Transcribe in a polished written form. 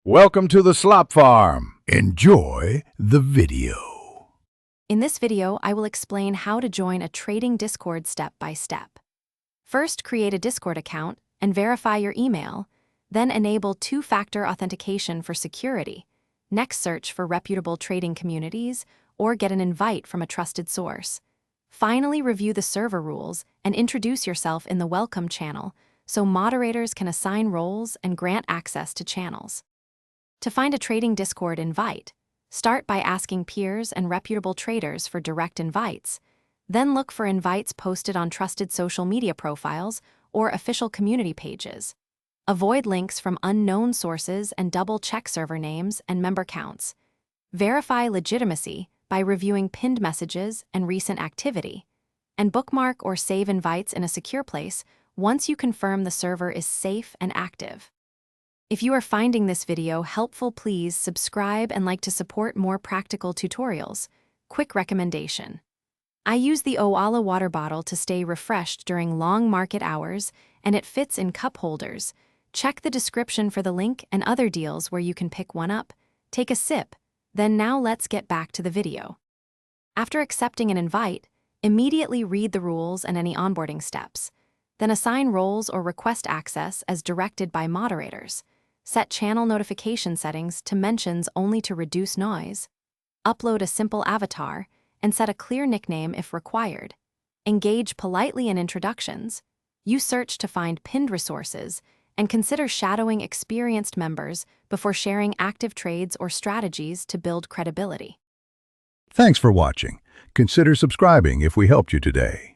Welcome to the Slop Farm. Enjoy the video. In this video, I will explain how to join a trading Discord step by step. First, create a Discord account and verify your email, then enable two-factor authentication for security. Next, search for reputable trading communities or get an invite from a trusted source. Finally, review the server rules and introduce yourself in the welcome channel so moderators can assign roles and grant access to channels. To find a trading Discord invite, start by asking peers and reputable traders for direct invites, then look for invites posted on trusted social media profiles or official community pages. Avoid links from unknown sources and double-check server names and member counts. Verify legitimacy by reviewing pinned messages and recent activity, and bookmark or save invites in a secure place once you confirm the server is safe and active. If you are finding this video helpful, please subscribe and like to support more practical tutorials. Quick recommendation. I use the Owala water bottle to stay refreshed during long market hours, and it fits in cup holders. Check the description for the link and other deals where you can pick one up. Take a sip. Then now let's get back to the video. After accepting an invite, immediately read the rules and any onboarding steps. Then assign roles or request access as directed by moderators. Set channel notification settings to mentions only to reduce noise. Upload a simple avatar and set a clear nickname if required. Engage politely in introductions. Use search to find pinned resources and consider shadowing experienced members before sharing active trades or strategies to build credibility. Thanks for watching. Consider subscribing if we helped you today.